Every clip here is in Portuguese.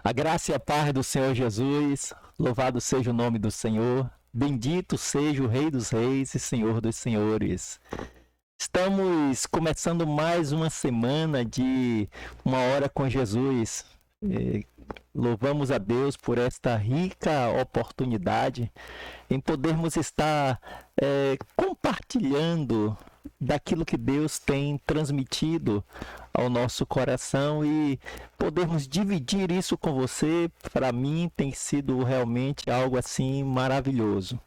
A graça e a paz do Senhor Jesus, louvado seja o nome do Senhor, bendito seja o Rei dos Reis e Senhor dos Senhores. Estamos começando mais uma semana de Uma Hora com Jesus. Louvamos a Deus por esta rica oportunidade em podermos estar compartilhando daquilo que Deus tem transmitido ao nosso coração e podermos dividir isso com você. Para mim tem sido realmente algo assim maravilhoso.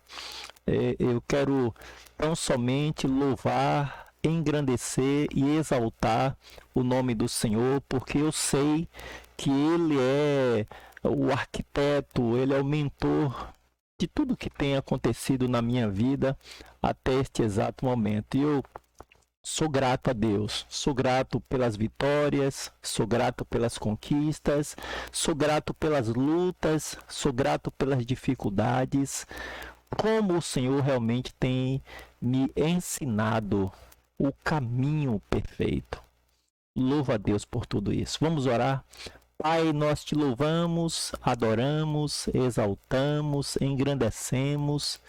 Eu quero tão somente louvar, engrandecer e exaltar o nome do Senhor, porque eu sei que Ele é o arquiteto, Ele é o mentor de tudo que tem acontecido na minha vida até este exato momento. E eu sou grato a Deus, sou grato pelas vitórias, sou grato pelas conquistas, sou grato pelas lutas, sou grato pelas dificuldades. Como o Senhor realmente tem me ensinado o caminho perfeito. Louvo a Deus por tudo isso. Vamos orar? Pai, nós te louvamos, adoramos, exaltamos, engrandecemos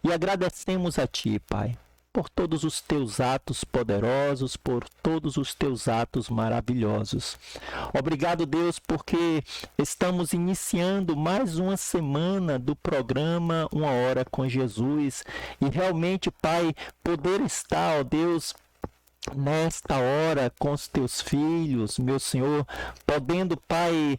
e agradecemos a Ti, Pai, por todos os Teus atos poderosos, por todos os Teus atos maravilhosos. Obrigado, Deus, porque estamos iniciando mais uma semana do programa Uma Hora com Jesus e realmente, Pai, poder estar, ó Deus, nesta hora com os teus filhos, meu Senhor, podendo, Pai,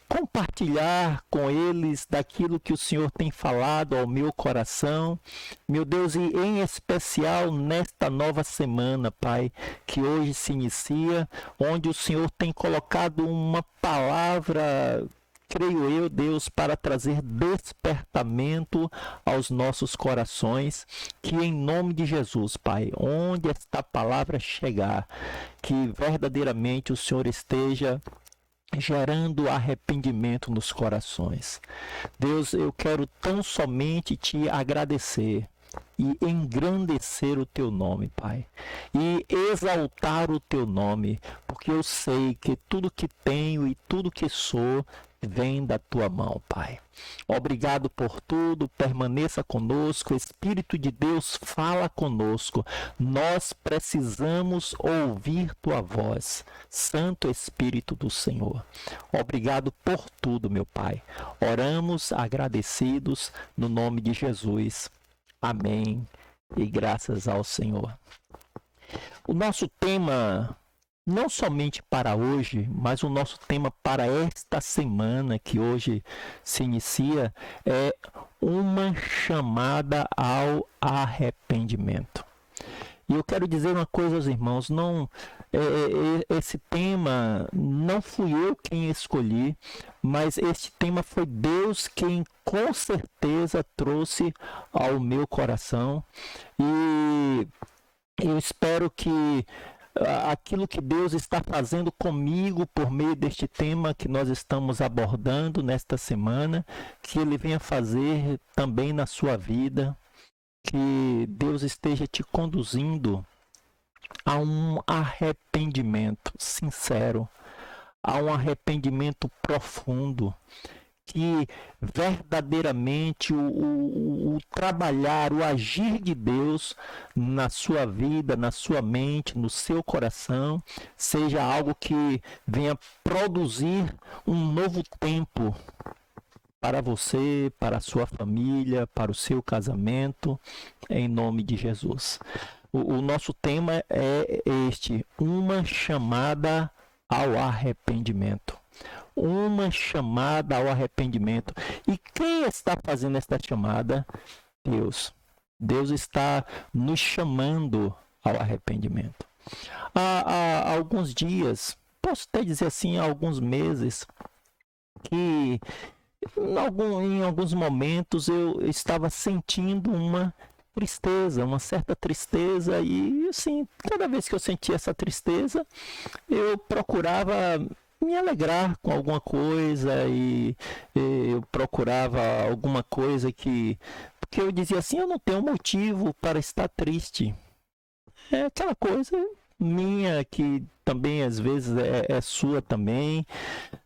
compartilhar com eles daquilo que o Senhor tem falado ao meu coração, meu Deus, e em especial nesta nova semana, Pai, que hoje se inicia, onde o Senhor tem colocado uma palavra, creio eu, Deus, para trazer despertamento aos nossos corações, que em nome de Jesus, Pai, onde esta palavra chegar, que verdadeiramente o Senhor esteja gerando arrependimento nos corações. Deus, eu quero tão somente te agradecer e engrandecer o teu nome, Pai, e exaltar o teu nome, porque eu sei que tudo que tenho e tudo que sou vem da tua mão, Pai. Obrigado por tudo, permaneça conosco, Espírito de Deus, fala conosco. Nós precisamos ouvir tua voz, Santo Espírito do Senhor. Obrigado por tudo, meu Pai. Oramos agradecidos no nome de Jesus. Amém. E graças ao Senhor. O nosso tema, não somente para hoje, mas o nosso tema para esta semana que hoje se inicia é uma chamada ao arrependimento. E eu quero dizer uma coisa aos irmãos, esse tema não fui eu quem escolhi, mas este tema foi Deus quem com certeza trouxe ao meu coração. E eu espero que aquilo que Deus está fazendo comigo por meio deste tema que nós estamos abordando nesta semana, que Ele venha fazer também na sua vida, que Deus esteja te conduzindo a um arrependimento sincero, a um arrependimento profundo, que verdadeiramente o trabalhar, o agir de Deus na sua vida, na sua mente, no seu coração, seja algo que venha produzir um novo tempo para você, para a sua família, para o seu casamento, em nome de Jesus. O nosso tema é este: uma chamada ao arrependimento. Uma chamada ao arrependimento. E quem está fazendo esta chamada? Deus. Deus está nos chamando ao arrependimento. Há alguns dias, posso até dizer assim, há alguns meses, que em alguns momentos eu estava sentindo uma tristeza, uma certa tristeza, e assim, cada vez que eu sentia essa tristeza, eu procurava me alegrar com alguma coisa e eu procurava alguma coisa porque eu dizia assim, eu não tenho motivo para estar triste. É aquela coisa, minha, que também às vezes é sua também,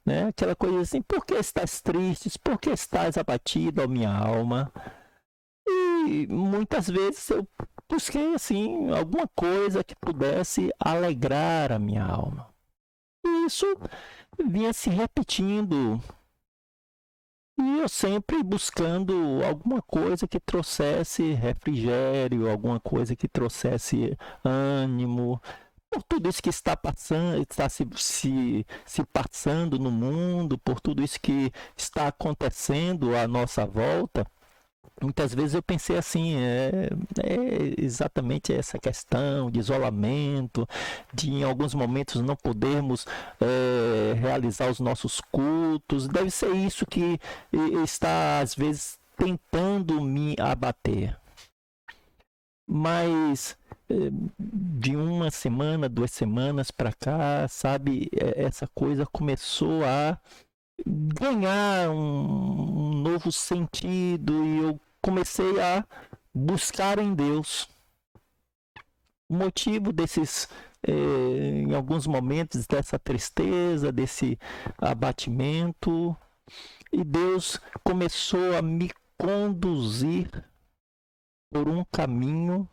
né? Aquela coisa assim, por que estás triste? Por que estás abatido, ó minha alma? E muitas vezes eu busquei assim alguma coisa que pudesse alegrar a minha alma. E isso vinha se repetindo. E eu sempre buscando alguma coisa que trouxesse refrigério, alguma coisa que trouxesse ânimo, por tudo isso que está passando, está se passando no mundo, por tudo isso que está acontecendo à nossa volta. Muitas vezes eu pensei assim, é exatamente essa questão de isolamento, de em alguns momentos não podermos realizar os nossos cultos. Deve ser isso que está, às vezes, tentando me abater. Mas de uma semana, 2 semanas para cá, sabe, essa coisa começou a ganhar um novo sentido e eu comecei a buscar em Deus o motivo desses, em alguns momentos, dessa tristeza, desse abatimento, e Deus começou a me conduzir por um caminho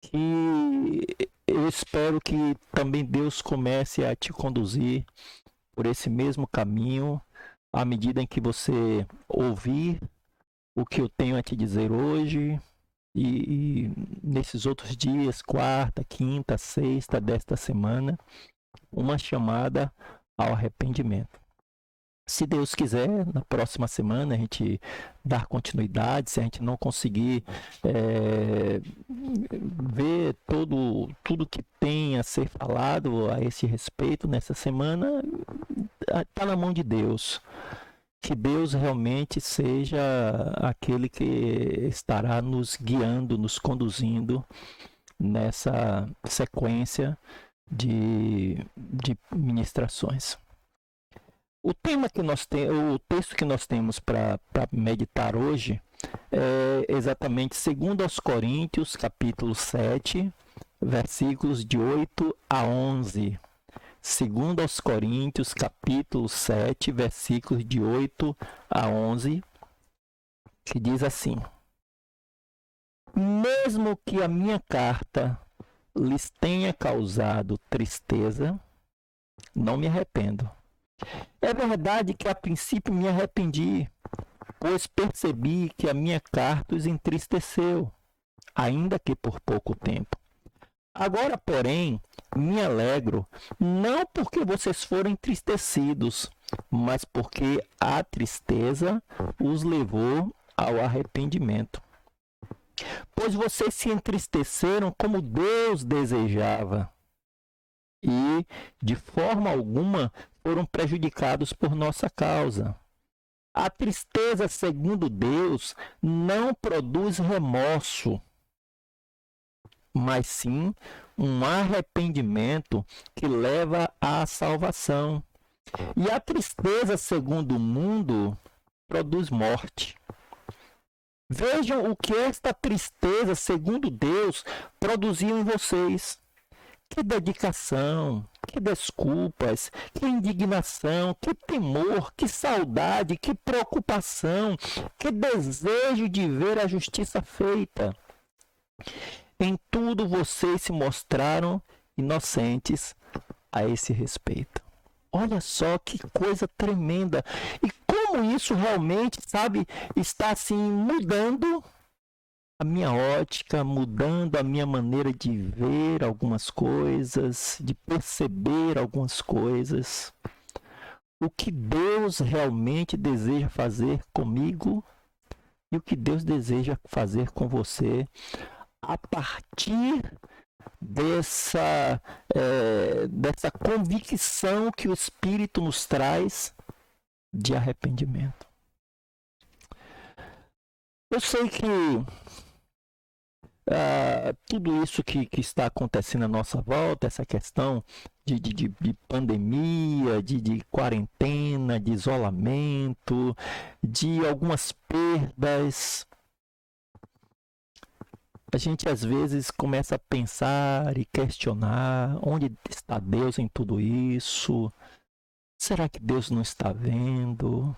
que eu espero que também Deus comece a te conduzir por esse mesmo caminho, à medida em que você ouvir o que eu tenho a te dizer hoje e nesses outros dias, quarta, quinta, sexta desta semana, uma chamada ao arrependimento. Se Deus quiser, na próxima semana a gente dar continuidade, se a gente não conseguir ver tudo que tem a ser falado a esse respeito nessa semana, está na mão de Deus. Que Deus realmente seja aquele que estará nos guiando, nos conduzindo nessa sequência de ministrações. O texto que nós temos para meditar hoje é exatamente 2 Coríntios, capítulo 7, versículos de 8 a 11. 2 Coríntios, capítulo 7, versículos de 8 a 11, que diz assim: mesmo que a minha carta lhes tenha causado tristeza, não me arrependo. É verdade que a princípio me arrependi, pois percebi que a minha carta os entristeceu, ainda que por pouco tempo. Agora, porém, me alegro, não porque vocês foram entristecidos, mas porque a tristeza os levou ao arrependimento. Pois vocês se entristeceram como Deus desejava, e, de forma alguma, foram prejudicados por nossa causa. A tristeza, segundo Deus, não produz remorso, mas sim um arrependimento que leva à salvação. E a tristeza, segundo o mundo, produz morte. Vejam o que esta tristeza, segundo Deus, produziu em vocês. Que dedicação, que desculpas, que indignação, que temor, que saudade, que preocupação, que desejo de ver a justiça feita. Em tudo vocês se mostraram inocentes a esse respeito. Olha só que coisa tremenda. E como isso realmente, sabe, está assim mudando a minha ótica, mudando a minha maneira de ver algumas coisas, de perceber algumas coisas. O que Deus realmente deseja fazer comigo e o que Deus deseja fazer com você a partir dessa convicção que o Espírito nos traz de arrependimento. Eu sei que tudo isso que está acontecendo à nossa volta, essa questão de pandemia, de quarentena, de isolamento, de algumas perdas, a gente às vezes começa a pensar e questionar onde está Deus em tudo isso? Será que Deus não está vendo?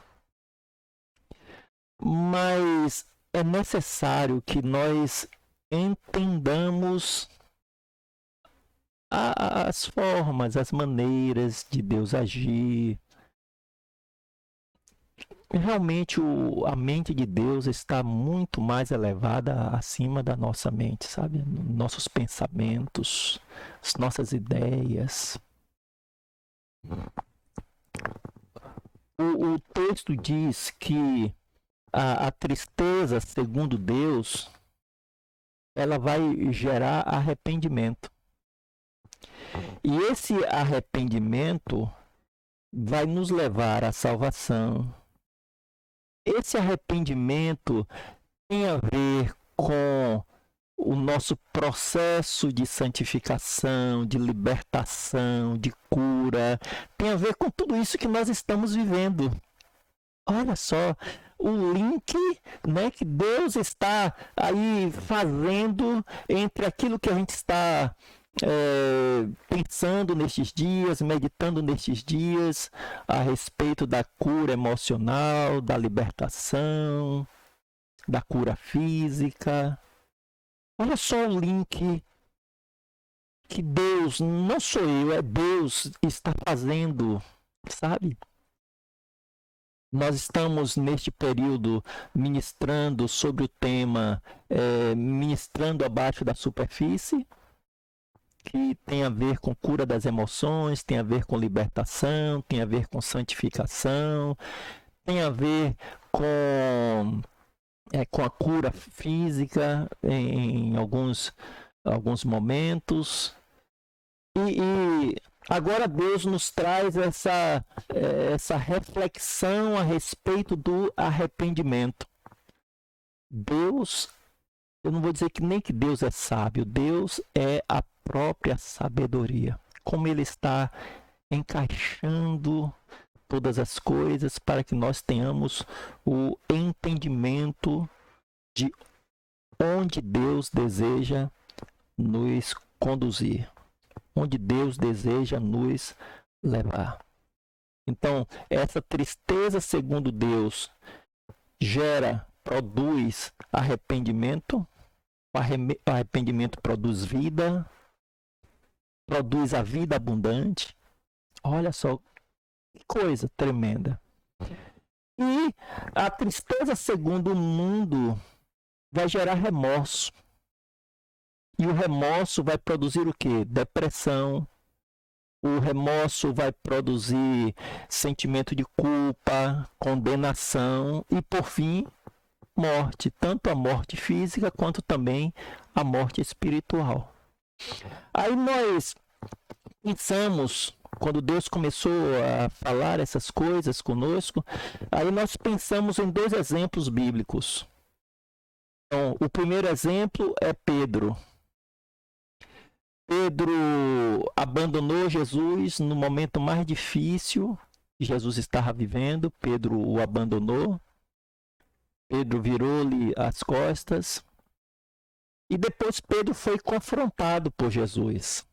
Mas é necessário que nós entendamos as formas, as maneiras de Deus agir. Realmente a mente de Deus está muito mais elevada acima da nossa mente, sabe? Nossos pensamentos, as nossas ideias. O texto diz que a tristeza, segundo Deus, ela vai gerar arrependimento. E esse arrependimento vai nos levar à salvação. Esse arrependimento tem a ver com o nosso processo de santificação, de libertação, de cura. Tem a ver com tudo isso que nós estamos vivendo. Olha só o link, né, que Deus está aí fazendo entre aquilo que a gente está pensando nestes dias, meditando nestes dias a respeito da cura emocional, da libertação, da cura física. Olha só o link que Deus, não sou eu, é Deus, está fazendo, sabe? Nós estamos neste período ministrando sobre o tema ministrando abaixo da superfície, que tem a ver com cura das emoções, tem a ver com libertação, tem a ver com santificação, tem a ver com a cura física em alguns momentos. E agora Deus nos traz essa reflexão a respeito do arrependimento. Deus, eu não vou dizer que nem que Deus é sábio, Deus é a própria sabedoria. Como Ele está encaixando todas as coisas para que nós tenhamos o entendimento de onde Deus deseja nos conduzir, onde Deus deseja nos levar. Então, essa tristeza, segundo Deus, produz arrependimento. O arrependimento produz vida, produz a vida abundante. Olha só que coisa tremenda. E a tristeza, segundo o mundo, vai gerar remorso. E o remorso vai produzir o quê? Depressão. O remorso vai produzir sentimento de culpa, condenação e, por fim, morte. Tanto a morte física quanto também a morte espiritual. Aí nós pensamos, quando Deus começou a falar essas coisas conosco, aí nós pensamos em 2 exemplos bíblicos. Então, o primeiro exemplo é Pedro. Pedro abandonou Jesus no momento mais difícil que Jesus estava vivendo. Pedro o abandonou. Pedro virou-lhe as costas. E depois Pedro foi confrontado por Jesus.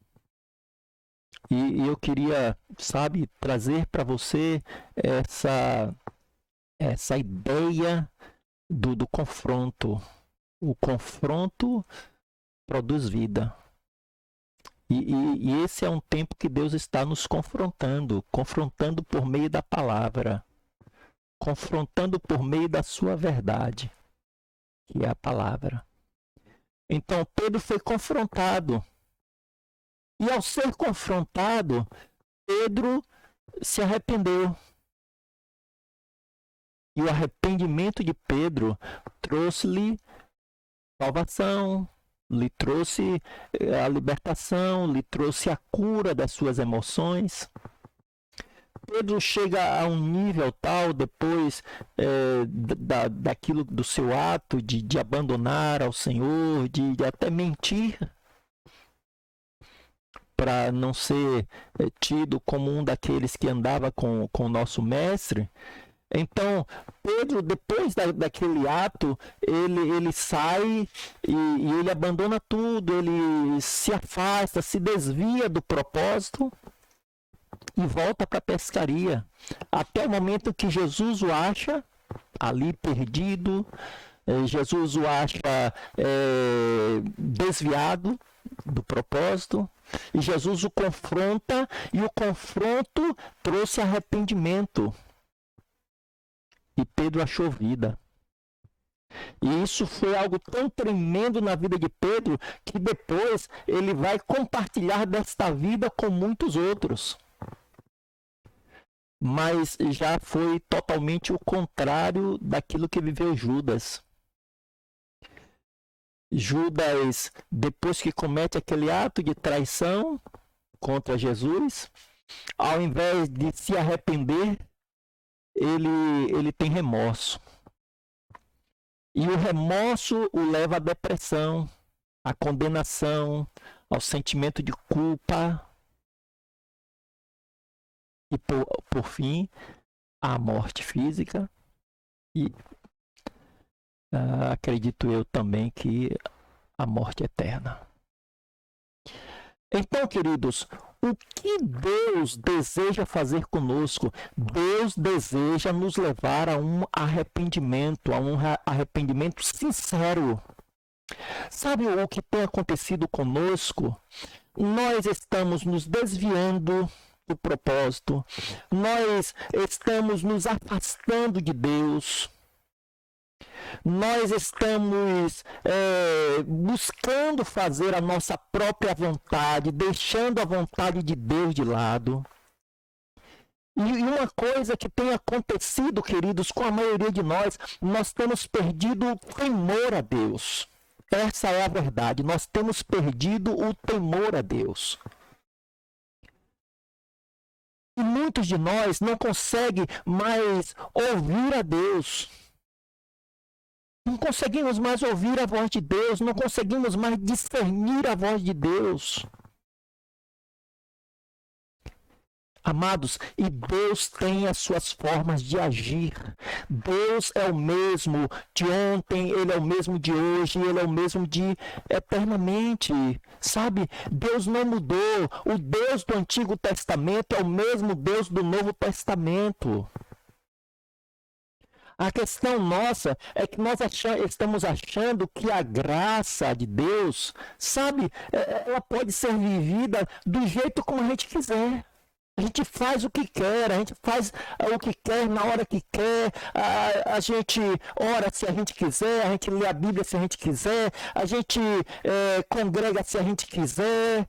E eu queria, sabe, trazer para você essa ideia do confronto. O confronto produz vida. E esse é um tempo que Deus está nos confrontando por meio da palavra, confrontando por meio da sua verdade, que é a palavra. Então Pedro foi confrontado. E ao ser confrontado, Pedro se arrependeu. E o arrependimento de Pedro trouxe-lhe salvação, lhe trouxe a libertação, lhe trouxe a cura das suas emoções. Pedro chega a um nível tal, depois daquilo do seu ato de abandonar ao Senhor, de até mentir, para não ser tido como um daqueles que andava com o nosso mestre. Então, Pedro, depois daquele ato, ele sai e ele abandona tudo, ele se afasta, se desvia do propósito e volta para a pescaria. Até o momento que Jesus o acha ali perdido, Jesus o acha desviado do propósito, e Jesus o confronta, e o confronto trouxe arrependimento. E Pedro achou vida. E isso foi algo tão tremendo na vida de Pedro, que depois ele vai compartilhar desta vida com muitos outros. Mas já foi totalmente o contrário daquilo que viveu Judas. Judas, depois que comete aquele ato de traição contra Jesus, ao invés de se arrepender, ele tem remorso. E o remorso o leva à depressão, à condenação, ao sentimento de culpa e, por fim, à morte física e acredito eu também que a morte eterna. Então, queridos, o que Deus deseja fazer conosco? Deus deseja nos levar a um arrependimento sincero. Sabe o que tem acontecido conosco? Nós estamos nos desviando do propósito, nós estamos nos afastando de Deus. Nós estamos buscando fazer a nossa própria vontade, deixando a vontade de Deus de lado. E uma coisa que tem acontecido, queridos, com a maioria de nós temos perdido o temor a Deus. Essa é a verdade, nós temos perdido o temor a Deus. E muitos de nós não conseguem mais ouvir a Deus. Não conseguimos mais ouvir a voz de Deus, não conseguimos mais discernir a voz de Deus. Amados, e Deus tem as suas formas de agir. Deus é o mesmo de ontem, Ele é o mesmo de hoje, Ele é o mesmo de eternamente. Sabe, Deus não mudou. O Deus do Antigo Testamento é o mesmo Deus do Novo Testamento. A questão nossa é que nós estamos achando que a graça de Deus, sabe, ela pode ser vivida do jeito como a gente quiser. A gente faz o que quer, a gente faz o que quer na hora que quer, a gente ora se a gente quiser, a gente lê a Bíblia se a gente quiser, a gente congrega se a gente quiser.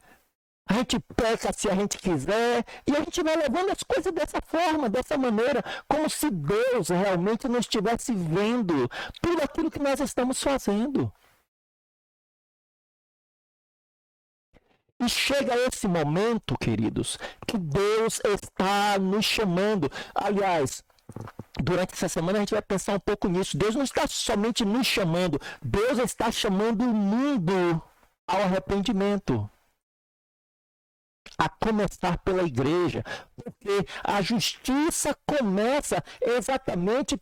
A gente peca se a gente quiser, e a gente vai levando as coisas dessa forma, dessa maneira, como se Deus realmente não estivesse vendo tudo aquilo que nós estamos fazendo. E chega esse momento, queridos, que Deus está nos chamando. Aliás, durante essa semana a gente vai pensar um pouco nisso. Deus não está somente nos chamando, Deus está chamando o mundo ao arrependimento. A começar pela igreja, porque a justiça começa exatamente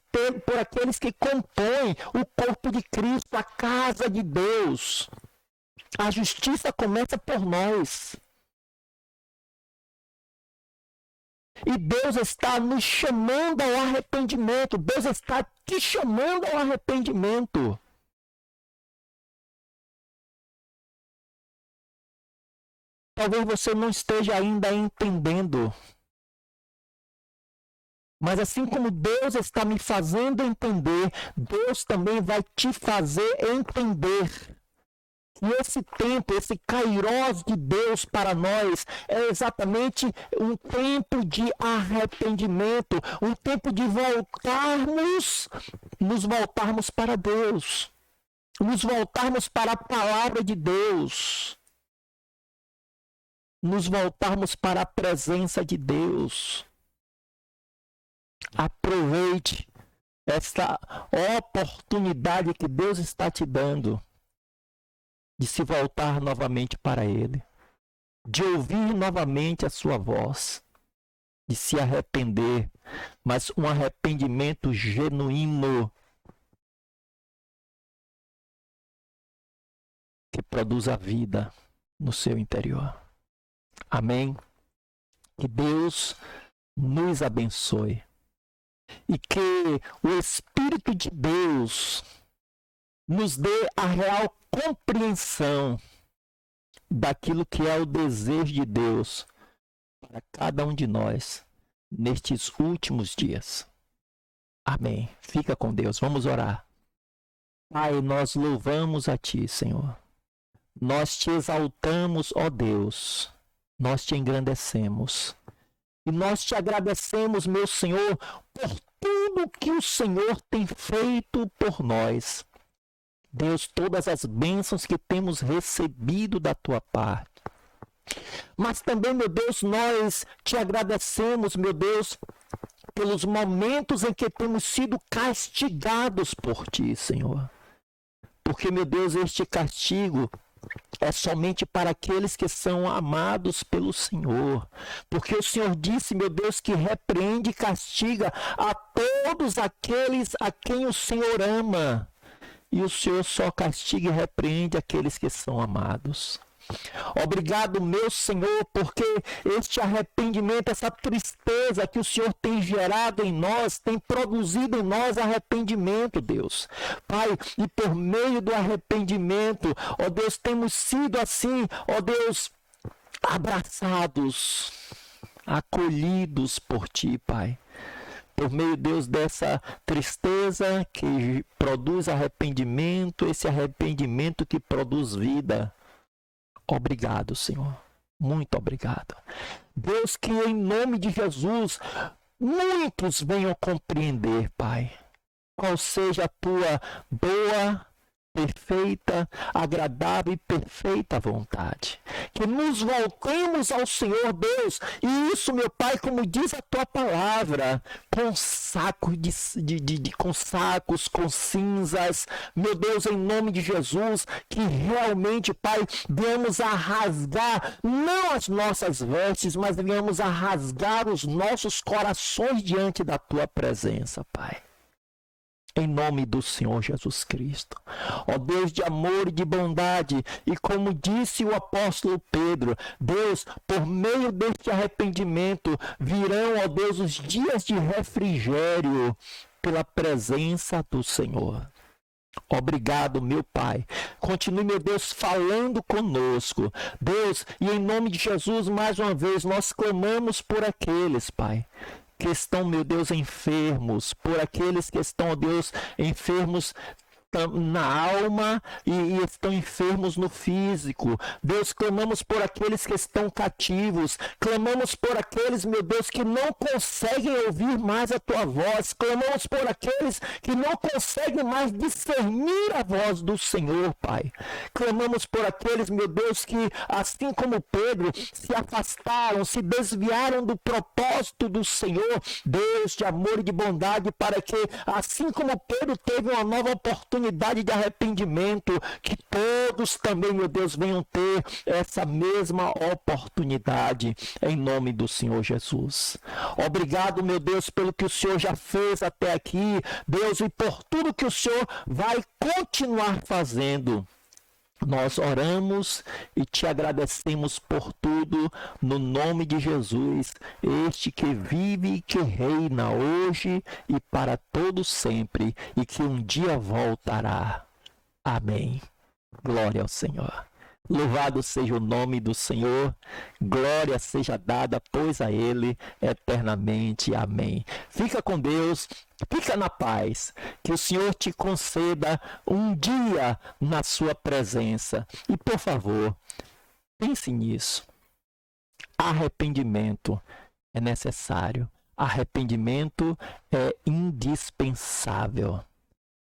por aqueles que compõem o corpo de Cristo, a casa de Deus. A justiça começa por nós. E Deus está nos chamando ao arrependimento. Deus está te chamando ao arrependimento. Talvez você não esteja ainda entendendo. Mas assim como Deus está me fazendo entender, Deus também vai te fazer entender. E esse tempo, esse kairós de Deus para nós é exatamente um tempo de arrependimento, um tempo de nos voltarmos para Deus, nos voltarmos para a palavra de Deus, nos voltarmos para a presença de Deus. Aproveite esta oportunidade que Deus está te dando de se voltar novamente para Ele, de ouvir novamente a sua voz, de se arrepender, mas um arrependimento genuíno que produz a vida no seu interior. Amém? Que Deus nos abençoe e que o Espírito de Deus nos dê a real compreensão daquilo que é o desejo de Deus para cada um de nós nestes últimos dias. Amém. Fica com Deus. Vamos orar. Pai, nós louvamos a Ti, Senhor. Nós Te exaltamos, ó Deus. Nós Te engrandecemos. E nós Te agradecemos, meu Senhor, por tudo que o Senhor tem feito por nós. Deus, todas as bênçãos que temos recebido da Tua parte. Mas também, meu Deus, nós Te agradecemos, meu Deus, pelos momentos em que temos sido castigados por Ti, Senhor. Porque, meu Deus, este castigo é somente para aqueles que são amados pelo Senhor. Porque o Senhor disse, meu Deus, que repreende e castiga a todos aqueles a quem o Senhor ama. E o Senhor só castiga e repreende aqueles que são amados. Obrigado, meu Senhor, porque este arrependimento, essa tristeza que o Senhor tem gerado em nós, tem produzido em nós arrependimento, Deus. Pai, e por meio do arrependimento, ó Deus, temos sido assim, ó Deus, abraçados, acolhidos por Ti, Pai. Por meio, Deus, dessa tristeza que produz arrependimento, esse arrependimento que produz vida. Obrigado, Senhor. Muito obrigado. Deus, que em nome de Jesus, muitos venham compreender, Pai, qual seja a Tua boa, perfeita, agradável e perfeita vontade. Que nos voltemos ao Senhor Deus, e isso, meu Pai, como diz a Tua palavra, com sacos, com sacos, com cinzas, meu Deus, em nome de Jesus, que realmente, Pai, venhamos a rasgar, não as nossas vestes, mas venhamos a rasgar os nossos corações diante da Tua presença, Pai. Em nome do Senhor Jesus Cristo. Ó Deus de amor e de bondade, e como disse o apóstolo Pedro, Deus, por meio deste arrependimento, virão, ó Deus, os dias de refrigério pela presença do Senhor. Obrigado, meu Pai. Continue, meu Deus, falando conosco. Deus, e em nome de Jesus, mais uma vez, nós clamamos por aqueles, Pai, que estão, meu Deus, enfermos, por aqueles que estão, ó Deus, enfermos na alma e estão enfermos no físico. Deus, clamamos por aqueles que estão cativos, clamamos por aqueles, meu Deus, que não conseguem ouvir mais a Tua voz, clamamos por aqueles que não conseguem mais discernir a voz do Senhor, Pai. Clamamos por aqueles, meu Deus, que assim como Pedro, se afastaram, se desviaram do propósito do Senhor, Deus de amor e de bondade, para que assim como Pedro teve uma nova oportunidade de arrependimento, que todos também, meu Deus, venham ter essa mesma oportunidade, em nome do Senhor Jesus. Obrigado, meu Deus, pelo que o Senhor já fez até aqui, Deus, e por tudo que o Senhor vai continuar fazendo. Nós oramos e Te agradecemos por tudo, no nome de Jesus, este que vive e que reina hoje e para todo sempre, e que um dia voltará. Amém. Glória ao Senhor. Louvado seja o nome do Senhor, glória seja dada, pois a Ele eternamente. Amém. Fica com Deus, fica na paz, que o Senhor te conceda um dia na sua presença. E por favor, pense nisso. Arrependimento é necessário, arrependimento é indispensável.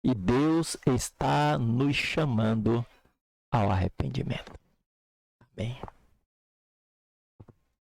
E Deus está nos chamando ao arrependimento. Amém.